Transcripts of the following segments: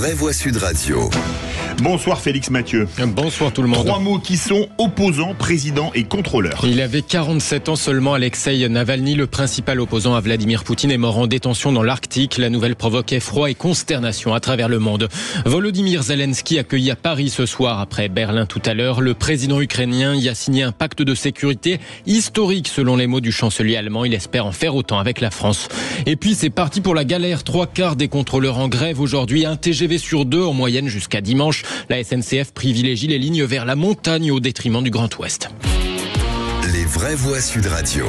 vraie voix Sud Radio. Bonsoir Félix Mathieu. Bonsoir tout le monde. 3 mots qui sont opposants, président et contrôleur. Il avait 47 ans seulement. Alexeï Navalny, le principal opposant à Vladimir Poutine, est mort en détention dans l'Arctique. La nouvelle provoque effroi et consternation à travers le monde. Volodymyr Zelensky accueilli à Paris ce soir après Berlin tout à l'heure. Le président ukrainien y a signé un pacte de sécurité historique selon les mots du chancelier allemand. Il espère en faire autant avec la France. Et puis c'est parti pour la galère. 3/4 des contrôleurs en grève aujourd'hui. Un TGV sur 2 en moyenne jusqu'à dimanche. La SNCF privilégie les lignes vers la montagne au détriment du Grand Ouest. Les vraies voix Sud Radio.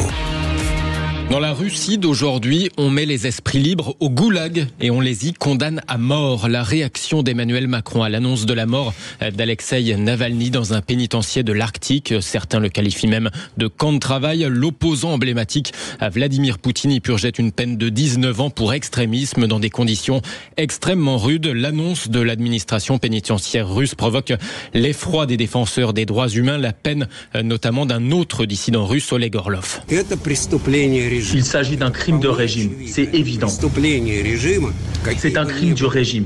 Dans la Russie d'aujourd'hui, on met les esprits libres au goulag et on les y condamne à mort. La réaction d'Emmanuel Macron à l'annonce de la mort d'Alexeï Navalny dans un pénitencier de l'Arctique. Certains le qualifient même de camp de travail. L'opposant emblématique à Vladimir Poutine y purgeait une peine de 19 ans pour extrémisme dans des conditions extrêmement rudes. L'annonce de l'administration pénitentiaire russe provoque l'effroi des défenseurs des droits humains. La peine notamment d'un autre dissident russe, Oleg Orlov. Il s'agit d'un crime de régime, c'est évident. C'est un crime du régime.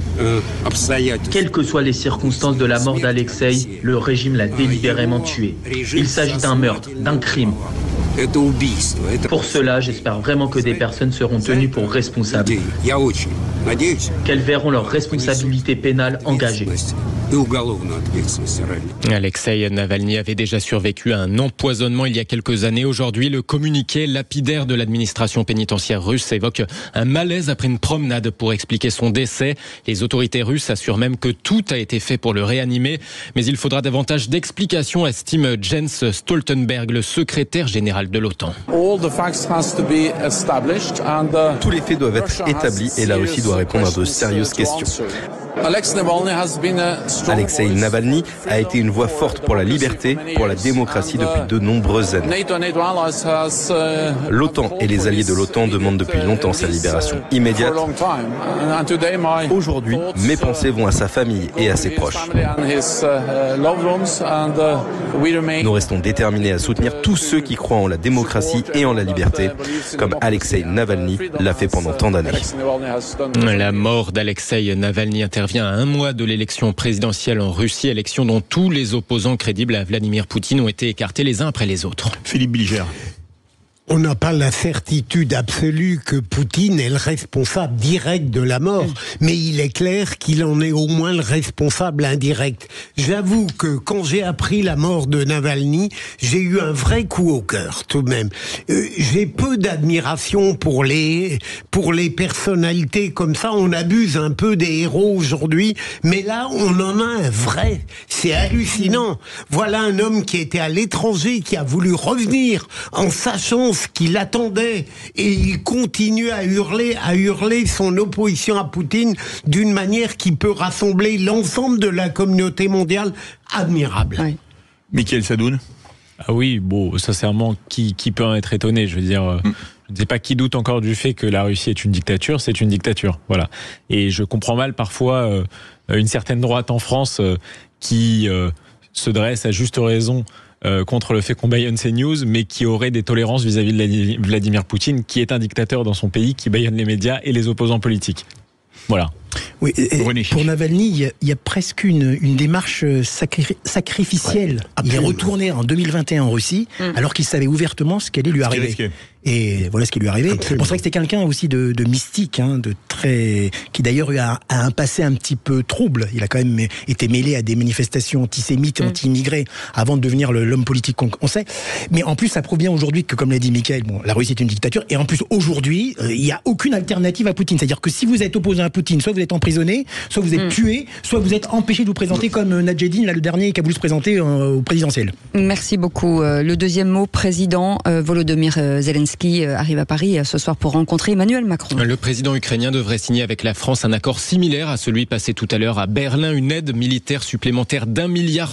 Quelles que soient les circonstances de la mort d'Alexeï, le régime l'a délibérément tué. Il s'agit d'un meurtre, d'un crime. Pour cela, j'espère vraiment que des personnes seront tenues pour responsables. Qu'elles verront leur responsabilité pénale engagée. Alexeï Navalny avait déjà survécu à un empoisonnement il y a quelques années. Aujourd'hui, le communiqué lapidaire de l'administration pénitentiaire russe évoque un malaise après une promenade pour expliquer son décès. Les autorités russes assurent même que tout a été fait pour le réanimer. Mais il faudra davantage d'explications, estime Jens Stoltenberg, le secrétaire général de l'OTAN. Tous les faits doivent être établis et la Russie doit répondre à de sérieuses questions. Alexeï Navalny a été une voix forte pour la liberté, pour la démocratie depuis de nombreuses années. L'OTAN et les alliés de l'OTAN demandent depuis longtemps sa libération immédiate. Aujourd'hui, mes pensées vont à sa famille et à ses proches. Nous restons déterminés à soutenir tous ceux qui croient en la démocratie et en la liberté, comme Alexeï Navalny l'a fait pendant tant d'années. La mort d'Alexeï Navalny intervient à un mois de l'élection présidentielle en Russie, élection dont tous les opposants crédibles à Vladimir Poutine ont été écartés les uns après les autres. Philippe Bilger. On n'a pas la certitude absolue que Poutine est le responsable direct de la mort, mais il est clair qu'il en est au moins le responsable indirect. J'avoue que quand j'ai appris la mort de Navalny, j'ai eu un vrai coup au cœur tout de même. J'ai peu d'admiration pour les personnalités comme ça. On abuse un peu des héros aujourd'hui, mais là on en a un vrai. C'est hallucinant. Voilà un homme qui était à l'étranger, qui a voulu revenir en sachant ce qu'il attendait, et il continue à hurler son opposition à Poutine d'une manière qui peut rassembler l'ensemble de la communauté mondiale. Admirable. Oui. Mickaël Sadoun. Ah oui, bon, sincèrement, qui peut en être étonné? Je veux dire, je ne sais pas qui doute encore du fait que la Russie est une dictature, c'est une dictature, voilà. Et je comprends mal parfois une certaine droite en France qui se dresse à juste raison contre le fait qu'on bâillonne ces news, mais qui aurait des tolérances vis-à-vis de Vladimir Poutine, qui est un dictateur dans son pays, qui bâillonne les médias et les opposants politiques. Voilà. Oui, pour Navalny, il y a presque une démarche sacrificielle. Ouais, il est retourné en 2021 en Russie, alors qu'il savait ouvertement ce qui allait lui arriver. Et voilà ce qui lui est arrivé. Bon, c'est vrai que c'était quelqu'un aussi de mystique, qui d'ailleurs a un passé un petit peu trouble. Il a quand même été mêlé à des manifestations antisémites et anti-immigrés avant de devenir l'homme politique qu'on sait. Mais en plus, ça provient aujourd'hui que, comme l'a dit Mickaël, la Russie est une dictature. Et en plus, aujourd'hui, il n'y a aucune alternative à Poutine. C'est-à-dire que si vous êtes opposé à Poutine, soit vous êtes emprisonné, soit vous êtes tué, soit vous êtes empêché de vous présenter comme Nadjeddine, le dernier qui a voulu se présenter au présidentiel. Merci beaucoup. Le deuxième mot, président Volodymyr Zelensky arrive à Paris ce soir pour rencontrer Emmanuel Macron. Le président ukrainien devrait signer avec la France un accord similaire à celui passé tout à l'heure à Berlin, une aide militaire supplémentaire d'1,1 milliard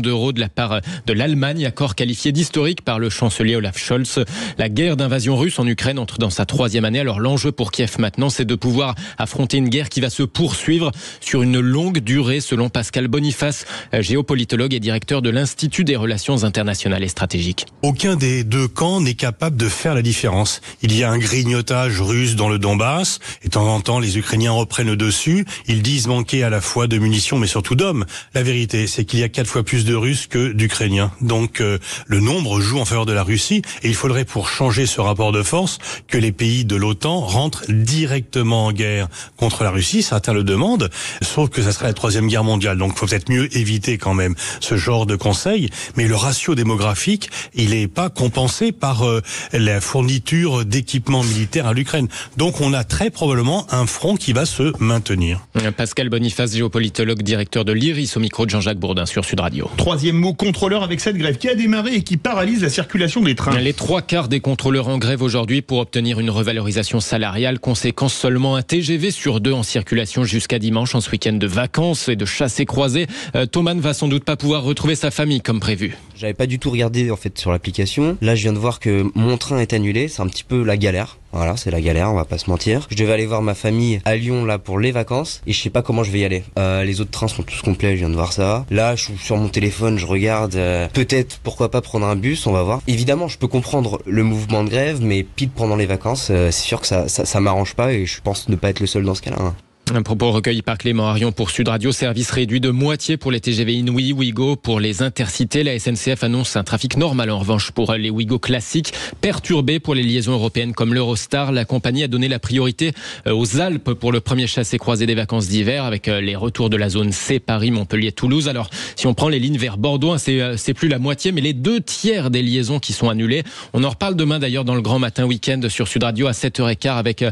d'euros de la part de l'Allemagne, accord qualifié d'historique par le chancelier Olaf Scholz. La guerre d'invasion russe en Ukraine entre dans sa 3e année. Alors l'enjeu pour Kiev maintenant, c'est de pouvoir affronter une guerre qui va se poursuivre sur une longue durée, selon Pascal Boniface, géopolitologue et directeur de l'Institut des relations internationales et stratégiques. Aucun des deux camps n'est capable de faire faire la différence. Il y a un grignotage russe dans le Donbass, et de temps en temps, les Ukrainiens reprennent le dessus. Ils disent manquer à la fois de munitions, mais surtout d'hommes. La vérité, c'est qu'il y a 4 fois plus de Russes que d'Ukrainiens. Donc, le nombre joue en faveur de la Russie, et il faudrait, pour changer ce rapport de force, que les pays de l'OTAN rentrent directement en guerre contre la Russie. Certains le demandent, sauf que ça serait la 3e guerre mondiale. Donc, il faut peut-être mieux éviter quand même ce genre de conseil. Mais le ratio démographique, il n'est pas compensé par la fourniture d'équipements militaires à l'Ukraine. Donc on a très probablement un front qui va se maintenir. Pascal Boniface, géopolitologue, directeur de l'IRIS, au micro de Jean-Jacques Bourdin sur Sud Radio. 3e mot, contrôleur, avec cette grève qui a démarré et qui paralyse la circulation des trains. Les 3/4 des contrôleurs en grève aujourd'hui pour obtenir une revalorisation salariale. Conséquence, seulement un TGV sur 2 en circulation jusqu'à dimanche, en ce week-end de vacances et de chassés-croisés. Thomas ne va sans doute pas pouvoir retrouver sa famille comme prévu. J'avais pas du tout regardé en fait sur l'application. Là, je viens de voir que mon train est annulé. C'est un petit peu la galère. Voilà, c'est la galère, on va pas se mentir. Je devais aller voir ma famille à Lyon là pour les vacances et je sais pas comment je vais y aller. Les autres trains sont tous complets, je viens de voir ça. Là, je suis sur mon téléphone, je regarde. Peut-être, pourquoi pas prendre un bus, on va voir. Évidemment, je peux comprendre le mouvement de grève, mais pile pendant les vacances, c'est sûr que ça m'arrange pas et je pense ne pas être le seul dans ce cas-là. Un propos recueilli par Clément Arion pour Sud Radio. Service réduit de moitié pour les TGV Inouï, Ouigo pour les intercités. La SNCF annonce un trafic normal en revanche pour les Ouigo classiques. Perturbé pour les liaisons européennes comme l'Eurostar. La compagnie a donné la priorité aux Alpes pour le premier chassé-croisé des vacances d'hiver avec les retours de la zone C, Paris, Montpellier, Toulouse. Alors, si on prend les lignes vers Bordeaux, c'est plus la moitié, mais les 2/3 des liaisons qui sont annulées. On en reparle demain d'ailleurs dans le Grand Matin Week-end sur Sud Radio à 7h15 avec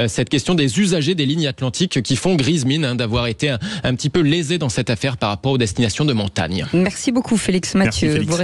cette question des usagers des lignes atlantiques qui font grise mine d'avoir été un petit peu lésés dans cette affaire par rapport aux destinations de montagne. Merci beaucoup Félix Mathieu. Merci, Félix.